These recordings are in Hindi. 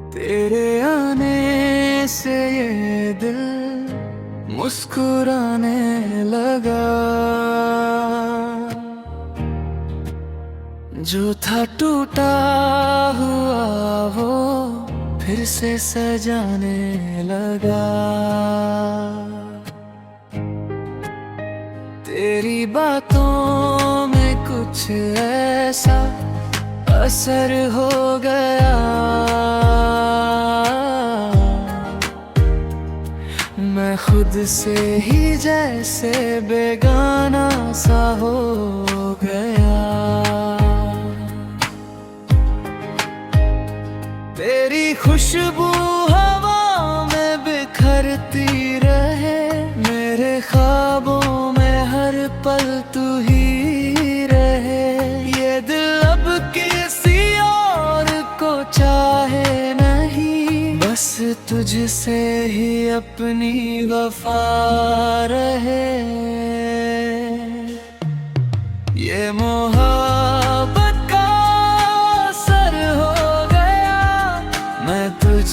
तेरे आने से ये दिल मुस्कुराने लगा। जो था टूटा हुआ वो फिर से सजाने लगा। तेरी बातों में कुछ ऐसा असर हो गया। मैं खुद से ही जैसे बेगाना सा हो गया। तेरी खुशबू हवा में बिखरती रहे। मेरे ख्वाबों में हर पल तू ही रहे। ये दिल अब किसी और को चाहे नहीं, बस तुझसे ही अपनी वफा रहे। ये मोहब्बत का असर हो गया। मैं तुझ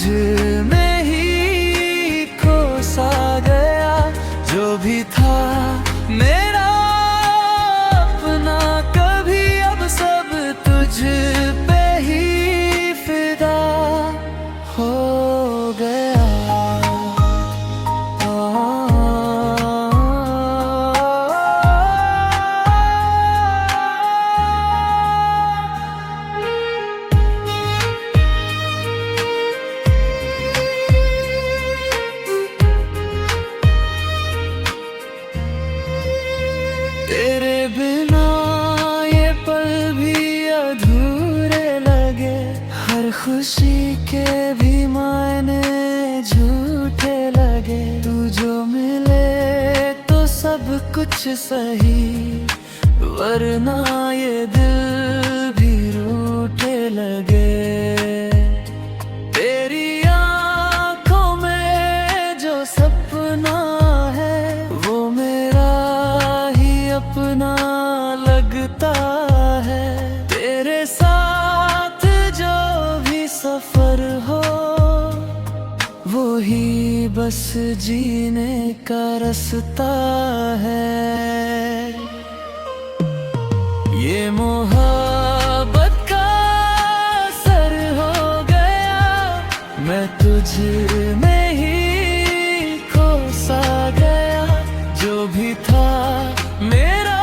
में ही खो सा गया। जो भी था मेरा अपना, कभी अब सब तुझ पे ही फिदा हो गया। तेरे बिना ये पल भी अधूरे लगे। हर खुशी के भी मायने झूठे लगे। तू जो मिले तो सब कुछ सही, वरना ये दिल भी रूठे लगे। तेरी आंखों में जो सपना है वो मेरा अपना लगता है। तेरे साथ जो भी सफर हो वो ही बस जीने का रास्ता है। ये मोहब्बत का असर हो गया। मैं तुझ में ही खो सा गया। जो भी था मेरा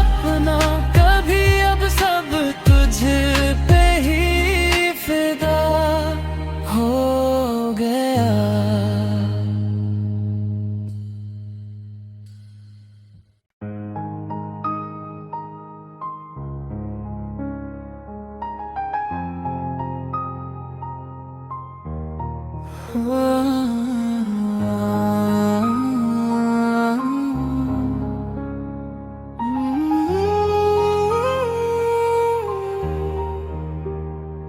अपना, कभी अब सब तुझ पे ही फिदा हो गया।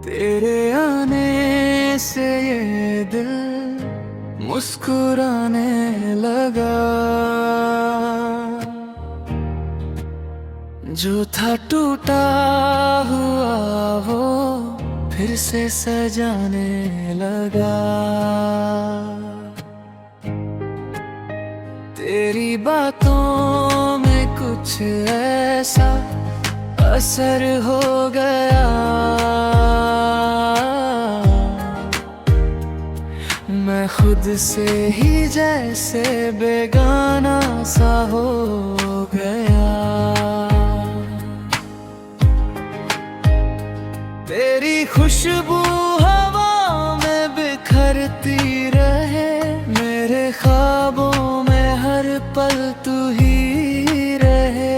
तेरे आने से ये दिल मुस्कुराने लगा। जो था टूटा हुआ वो फिर से सजाने लगा। तेरी बातों में कुछ ऐसा असर हो गया। मैं खुद से ही जैसे बेगाना सा हो गया। तेरी खुशबू हवा में बिखरती रहे। मेरे ख्वाबों में हर पल तू ही रहे।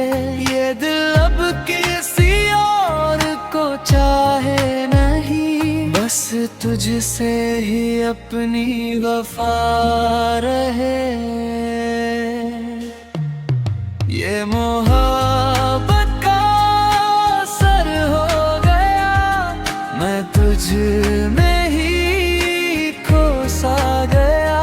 ये दिल अब किसी और को चाहे नहीं, बस तुझसे ही अपनी वफा रहे। ये मोहब्बत का असर हो गया। मैं तुझ में ही खो सा गया।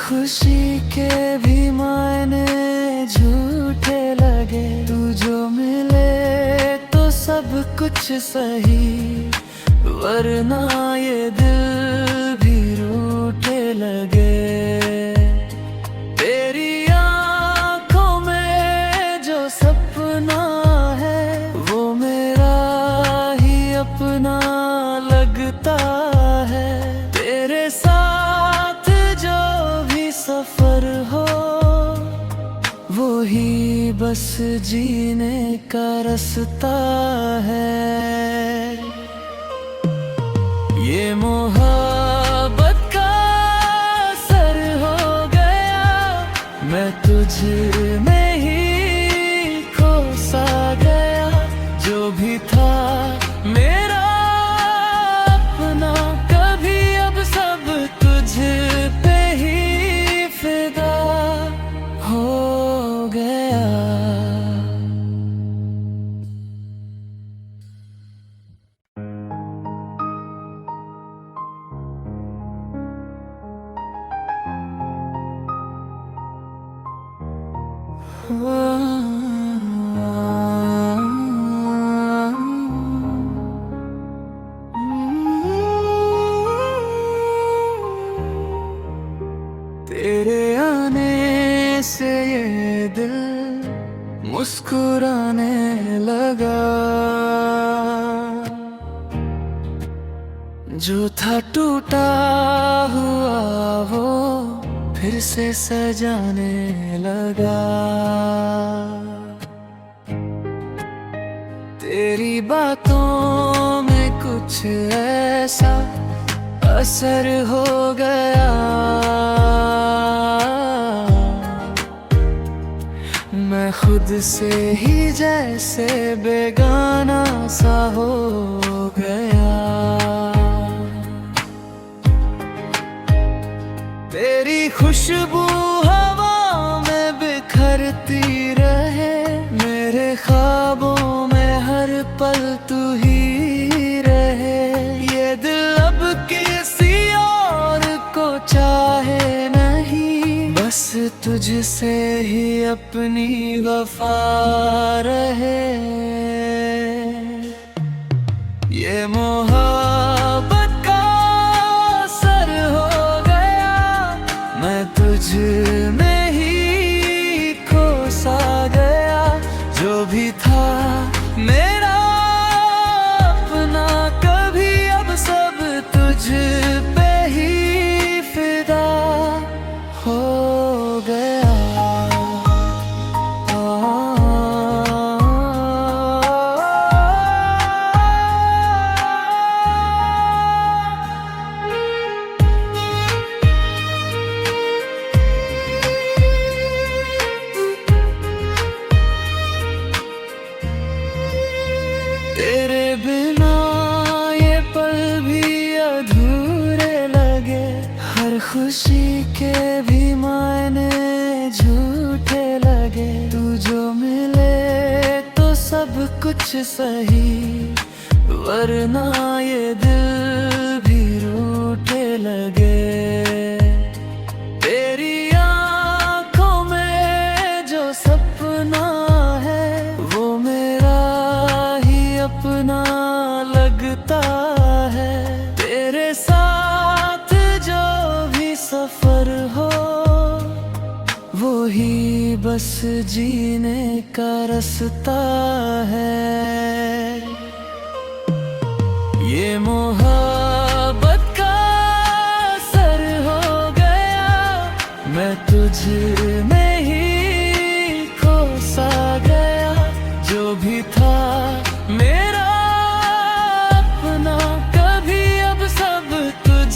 खुशी के भी मायने झूठे लगे। तू जो मिले तो सब कुछ सही, वरना ये दिल भी रूठे लगे। तेरी आंखों में जो सपना है वो मेरा ही अपना लगता है। तेरे साथ जो भी सफर हो वो ही बस जीने का रास्ता है। ये मोहब्बत का असर हो गया, मैं तुझ में ही खो सा गया। जो भी था मेरा अपना, कभी अब सब तुझ पे ही फिदा हो गया। तेरे आने से ये दिल मुस्कुराने लगा। जो था टूटा हुआ वो फिर से सजाने लगा। तेरी बातों में कुछ ऐसा असर हो गया, मैं खुद से ही जैसे बेगाना सा हो गया। तेरी खुशबू हवा में बिखरती रहे, मेरे ख्वाबों में हर पल तू ही रहे। ये दिल अब किसी और को चाहे नहीं, बस तुझसे ही अपनी वफा रहे। ये मोहब्बत का असर हो गया, मैं तुझ में ही खो सा गया। जो भी था मेरा अपना, कभी अब सब तुझ पे ही फिदा हो गया। तेरे बिना ये पल भी अधूरे लगे, हर खुशी के भी मायने झूठे लगे। तू जो मिले तो सब कुछ सही, वरना ये दिल भी रूठे लगे। तेरी आंखों में जो सपना है वो मेरा अपना लगता है। तेरे साथ जो भी सफर हो वो ही बस जीने का रास्ता है। ये मोहब्बत का असर हो गया, मैं तुझ में ही खो सा गया। जो भी था मेरा अपना, कभी अब सब तुझ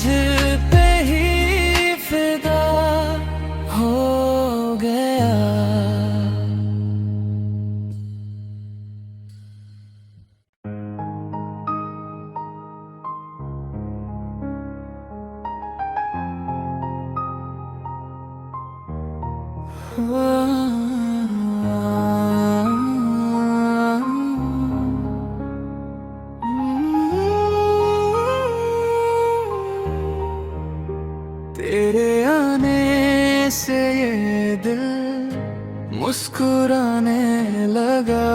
पे ही फिदा हो गया। तेरे आने से ये दिल मुस्कुराने लगा।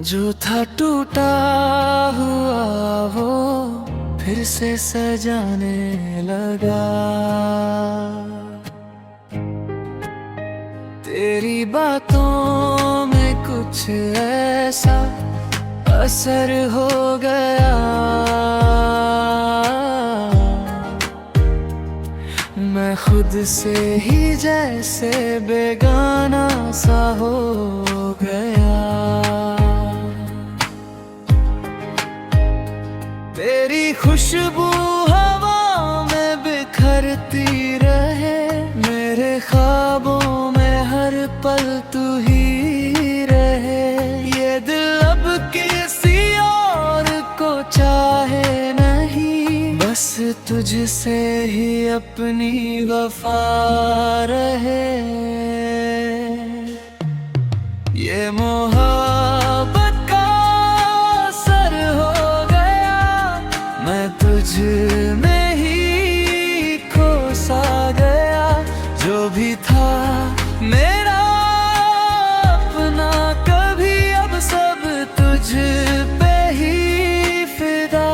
जो था टूटा हुआ वो फिर से सजाने लगा। तेरी बातों में कुछ ऐसा असर हो गया, मैं खुद से ही जैसे बेगाना सा हो गया। तेरी खुशबू हवा में बिखरती रहे, मेरे ख्वाबों में हर पल तू ही रहे। ये दिल अब किसी और को चाहे नहीं, बस तुझसे ही अपनी वफा रहे। ये मोहब्बत का असर हो गया, मैं तुझ में ही खो सा गया। जो भी था मेरा अपना, कभी अब सब तुझ पे ही फिदा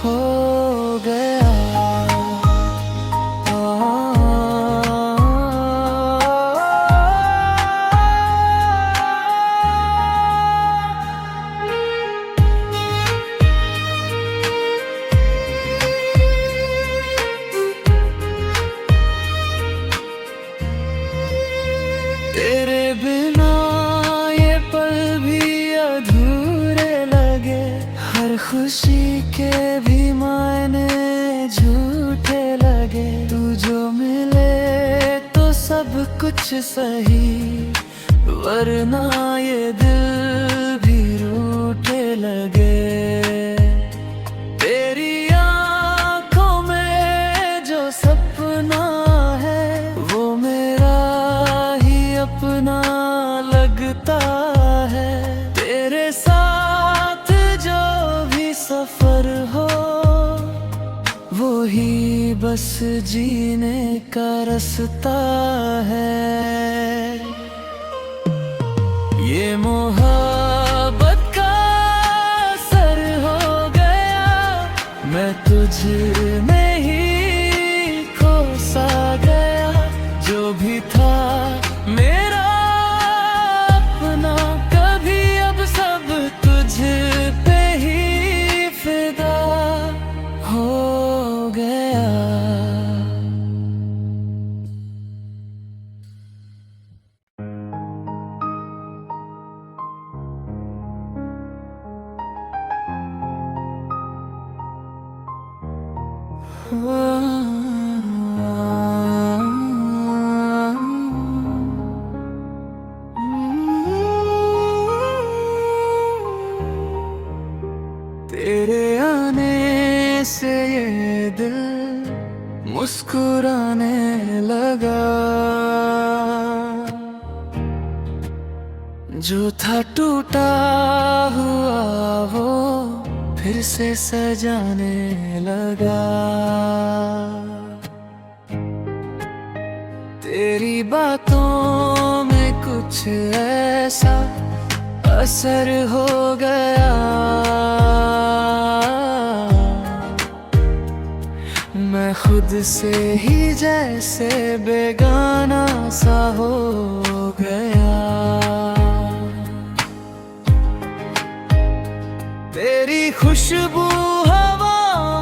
हो गया। तेरे बिना ये पल भी अधूरे लगे, हर खुशी के भी मायने झूठे लगे। तू जो मिले तो सब कुछ सही, वरना ये दिल भी रूठे लगे। तेरी आंखों में जो सपना है वो मेरा अपना लगता है। तेरे साथ जो भी सफर हो वो ही बस जीने का रास्ता है। ये मोहब्बत का असर हो गया, मैं तुझ में ही खो सा गया। जो भी था मेरा अपना, कभी अब सब तुझ पे ही फिदा हो गया। तेरे आने से ये दिल मुस्कुराने लगा। जो था टूटा हुआ वो फिर से सजाने लगा। तेरी बातों में कुछ ऐसा असर हो गया, मैं खुद से ही जैसे बेगाना सा हो गया। तेरी खुशबू हवा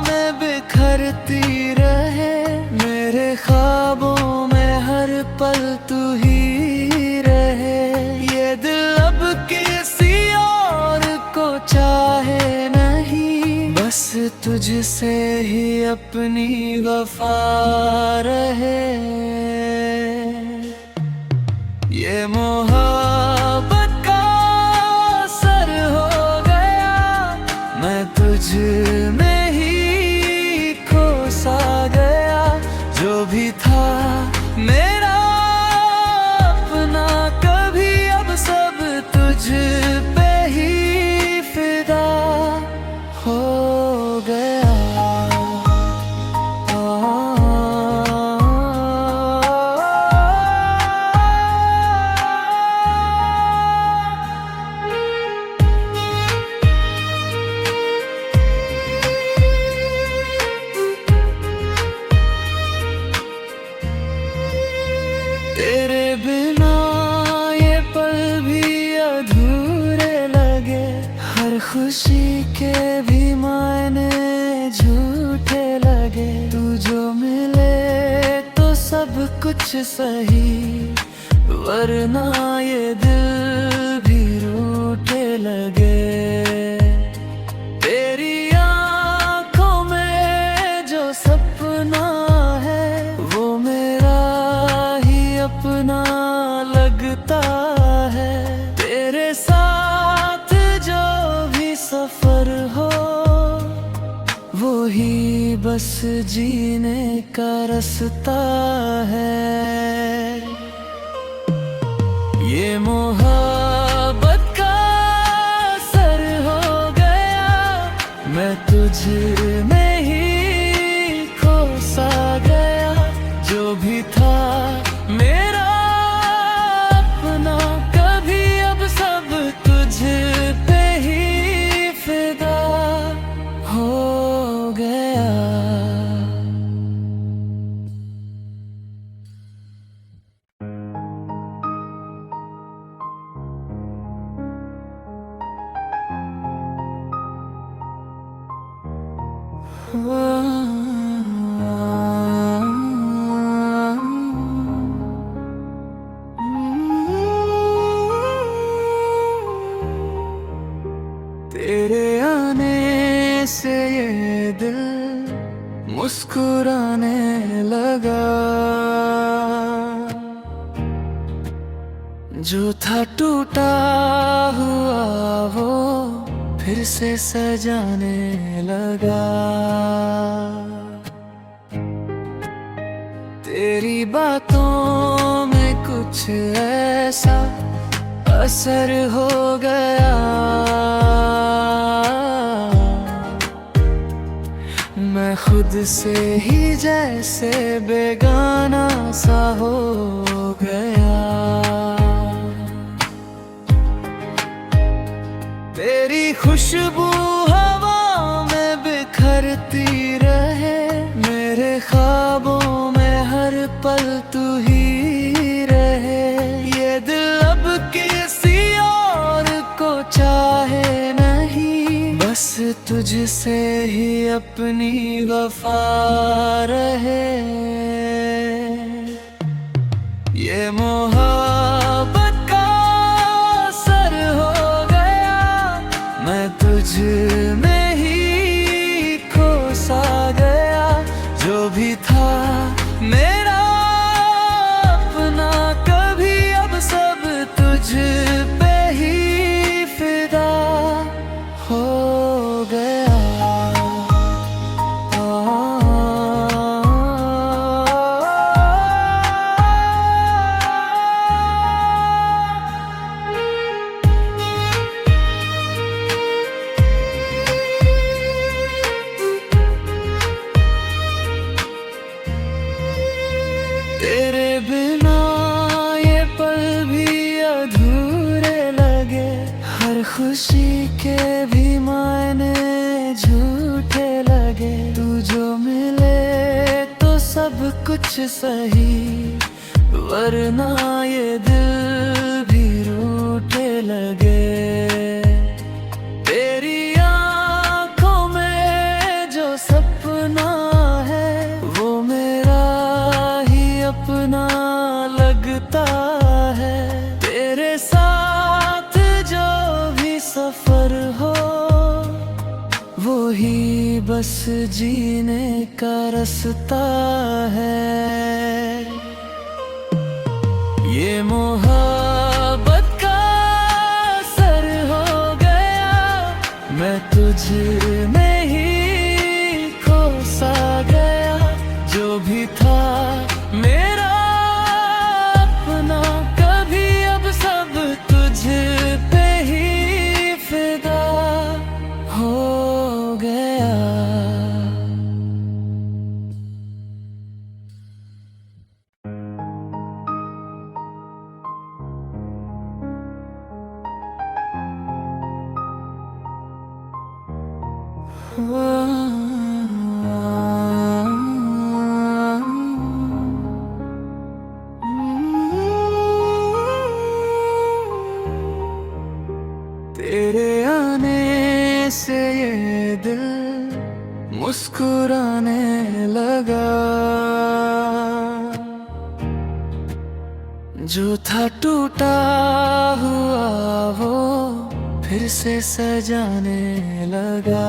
में बिखरती रहे, मेरे ख्वाबों में हर पल तू ही रहे। ये दिल अब किसी और को चाहे नहीं, बस तुझसे ही अपनी वफा रहे। ये मोहब्बत का असर हो गया, मैं तुझ में ही खो सा गया। जो भी था मेरा अपना, कभी अब सब तुझ पे ही फिदा हो गया। खुशी के भी मायने झूठे लगे। तू जो मिले तो सब कुछ सही, वरना ये दिल भी रूठे लगे। तेरी आंखों में जो सपना है वो मेरा ही अपना लगता है। तेरे साथ जो भी सफर हो वो ही बस जीने का रास्ता है। ये मोहब्बत का असर हो गया, मैं तुझ में ही खो सा गया। जो भी था मेरा अपना, कभी अब सब तुझ पे ही फिदा हो गया। तेरे आने से ये दिल मुस्कुराने लगा। जो था टूटा हुआ वो फिर से सजाने लगा। तेरी बातों में कुछ ऐसा असर हो गया, मैं खुद से ही जैसे बेगाना सा हो गया। तेरी खुशबू हवा में बिखरती रहे, मेरे ख्वाबों में हर पल तू ही रहे। ये दिल अब किसी और को चाहे नहीं, बस तुझसे ही अपनी वफा रहे। ये मोहब्बत का असर हो गया, मैं तुझ में ही खो सा गया। जो भी था मेरा अपना, कभी अब सब तुझ पे ही फिदा हो गया। तेरे बिना ये पल भी अधूरे लगे, हर खुशी के भी मायने झूठे लगे। तू जो मिले तो सब कुछ सही, वरना ये दिल भी रूठे लगे। तेरी आंखों में जो सपना है वो मेरा अपना लगता है। तेरे साथ जो भी सफर हो वो ही बस जीने का रास्ता है। ये मोहब्बत का असर हो गया, मैं तुझ में ही खो सा गया। जो भी था मेरा अपना, कभी अब सब तुझ पे ही फिदा हो गया। तेरे आने ये दिल मुस्कुराने लगा। जो था टूटा हुआ वो फिर से सजाने लगा।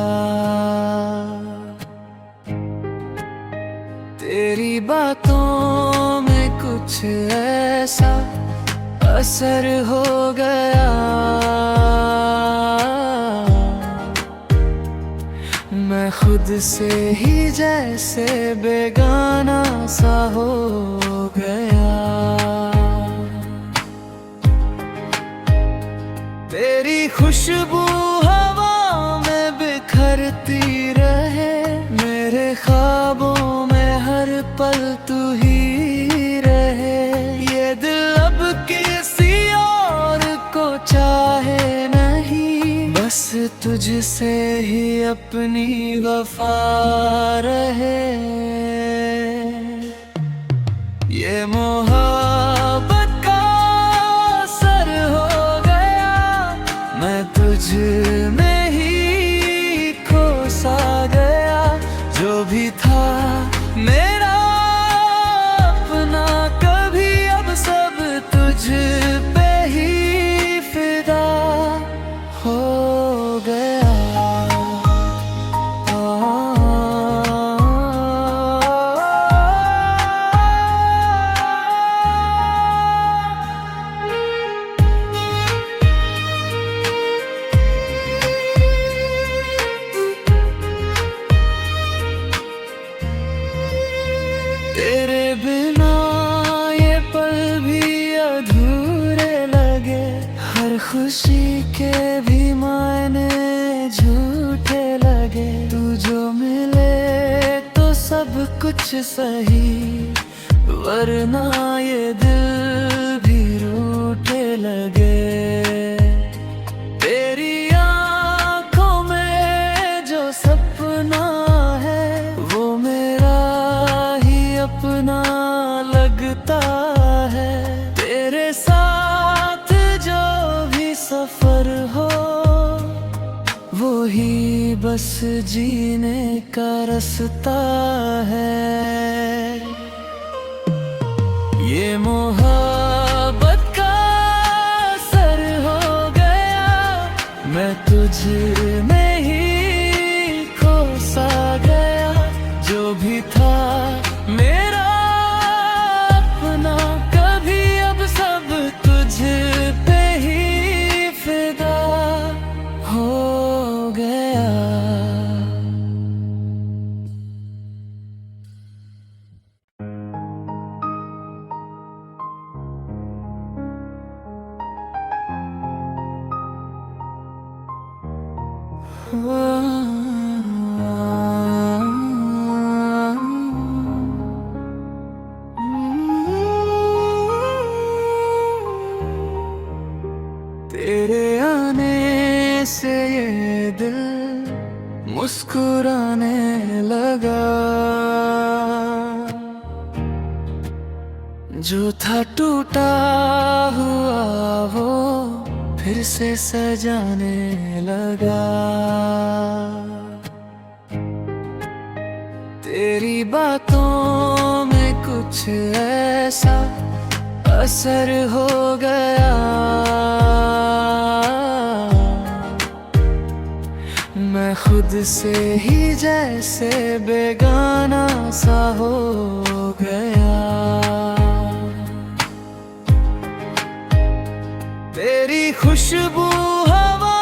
तेरी बातों में कुछ ऐसा असर हो गया, मैं खुद से ही जैसे बेगाना सा हो गया। तेरी खुशबू हवा में बिखरती रहे, मेरे ख्वाबों में हर पल तू ही रहे। ये दिल अब किसी और को चाहे नहीं, बस तुझसे ही अपनी वफा रहे। ये मोहब्बत का असर हो गया, मैं तुझ में ही खो सा गया। जो भी था मेरा अपना, कभी अब सब तुझ पे ही फिदा हो गया। तेरे बिना ये पल भी अधूरे लगे, हर खुशी के भी मायने झूठे लगे। तू जो मिले तो सब कुछ सही, वरना ये दिल भी रूठे लगे। तेरी आँखों में जो सपना है वो मेरा अपना लगता है। तेरे साथ जो भी सफर हो वो ही बस जीने का रास्ता है। ये मोहब्बत का असर हो गया, मैं तुझ में ही खो सा गया। जो भी था मेरा अपना, कभी अब सब तुझ पे ही फिदा हो गया। तेरे आने से ये दिल मुस्कुराने लगा। जो था टूटा हुआ वो फिर से सजाने लगा। तेरी बातों में कुछ ऐसा असर हो गया, मैं खुद से ही जैसे बेगाना सा हो गया। तेरी खुशबू हवा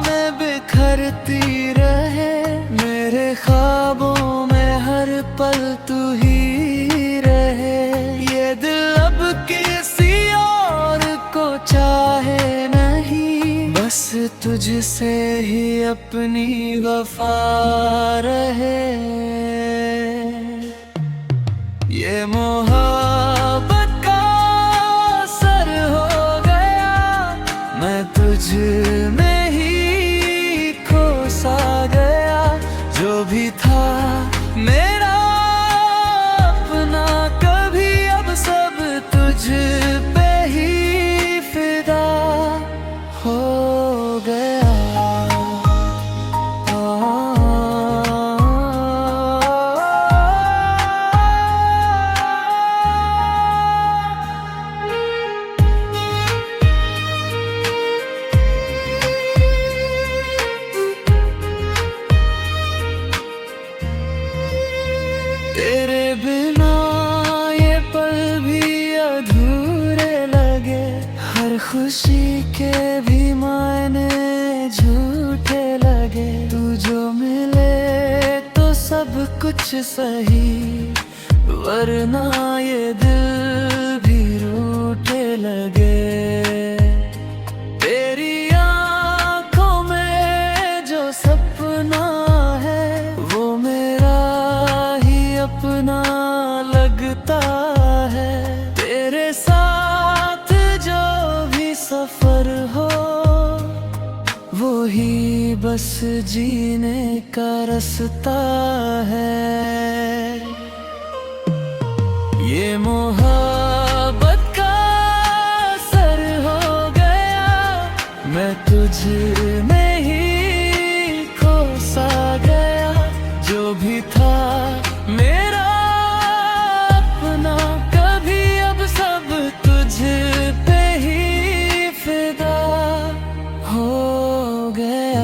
में बिखरती रहे, मेरे ख्वाबों में हर पल तू ही रहे। ये दिल अब किसी और को चाहे नहीं, बस तुझसे ही अपनी वफा रहे। ये मोहब्बत का असर हो गया, मैं तुझ में ही खो सा गया। जो भी था मेरा अपना, कभी अब सब तुझ पे ही फिदा हो गया। तेरे बिना ये पल भी अधूरे लगे, हर खुशी के भी मायने झूठे लगे। तू जो मिले तो सब कुछ सही, वरना ये दिल भी रूठे लगे। तेरी आंखों में जो सपना है वो मेरा ही अपना लगता है। तेरे साथ जो भी सफर हो वो ही बस जीने का रास्ता है। ये मोहब्बत का असर हो गया, मैं तुझ में ही खो सा गया। जो भी था मेरा अपना, कभी अब सब तुझ पे ही फिदा हो गया।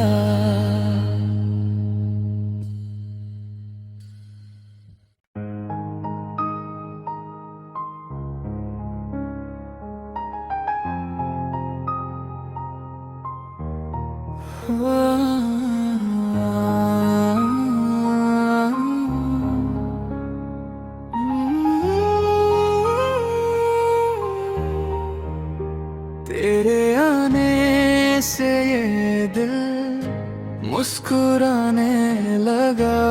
तेरे आने से ये दिल मुस्कुराने लगा,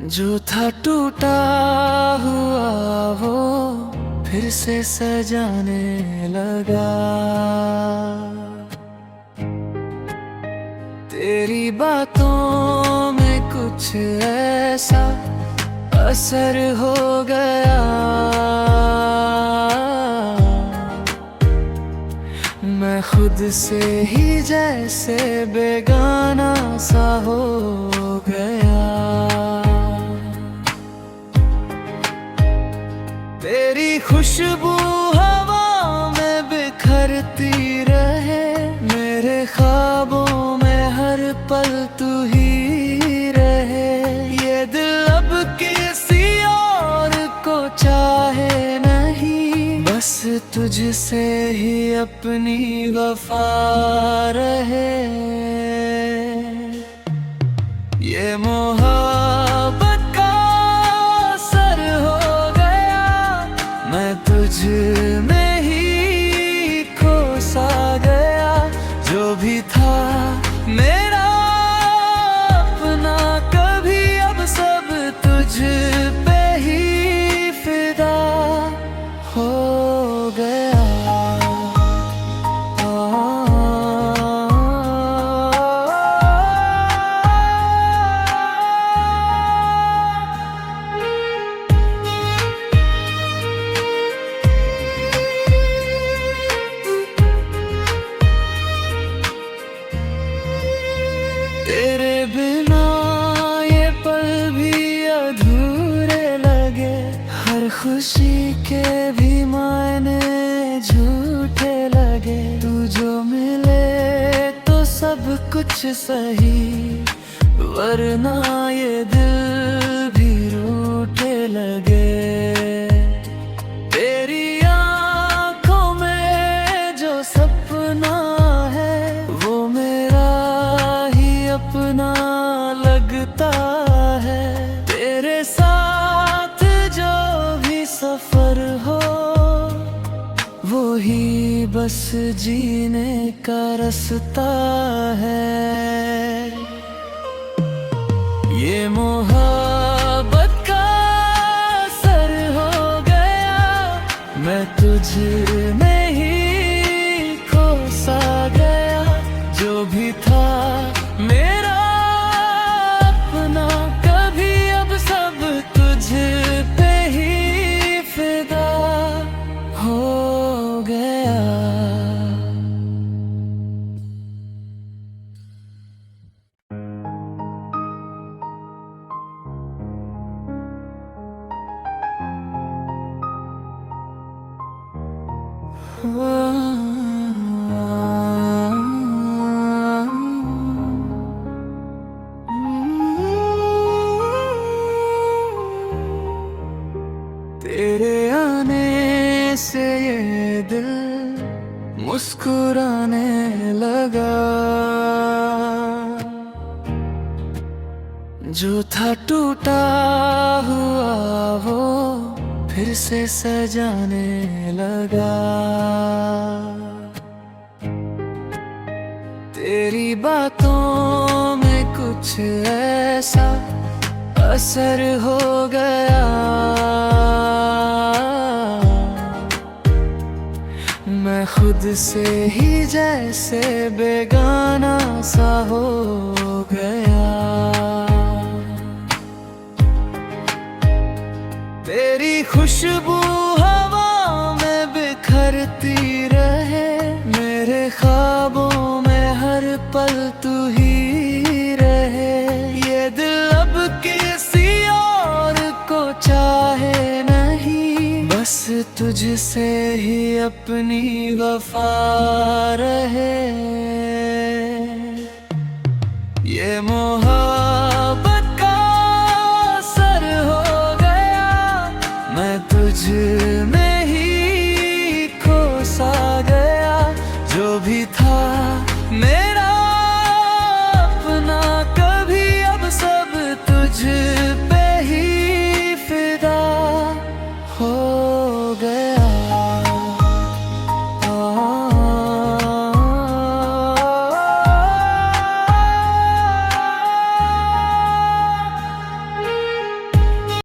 जो था टूटा हुआ वो फिर से सजाने लगा। तेरी बातों में कुछ ऐसा असर हो गया, मैं खुद से ही जैसे बेगाना सा हो गया। तेरी खुशबू हवा में बिखरती रहे, मेरे ख्वाबों में हर पल तू ही रहे। ये दिल अब किसी और को चाहे नहीं, बस तुझसे ही अपनी वफा रहे। ये मोहब्बत का असर हो गया, मैं तुझ में ही खो सा गया। जो भी था मेरा अपना, कभी अब सब तुझ पे ही फिदा हो गया। तेरे बिना ये पल भी अधूरे लगे, हर खुशी के भी मायने झूठे लगे। तू जो मिले तो सब कुछ सही, वरना ये दिल भी रूठे लगे। तेरी आंखों में जो सपना है वो मेरा अपना लगता है। तेरे साथ जो भी सफर हो वो ही बस जीने का रास्ता है। ये मोहब्बत का असर हो गया, मैं तुझ में ही खो सा गया। जो भी था मेरा अपना, कभी अब सब तुझ पे ही फिदा हो गया। जो था टूटा हुआ वो फिर से सजाने लगा। तेरी बातों में कुछ ऐसा असर हो गया, मैं खुद से ही जैसे बेगाना सा हो गया। तेरी खुशबू हवा में बिखरती रहे, मेरे ख्वाबों में हर पल तू ही रहे। ये दिल अब किसी और को चाहे नहीं, बस तुझसे ही अपनी वफा रहे। ये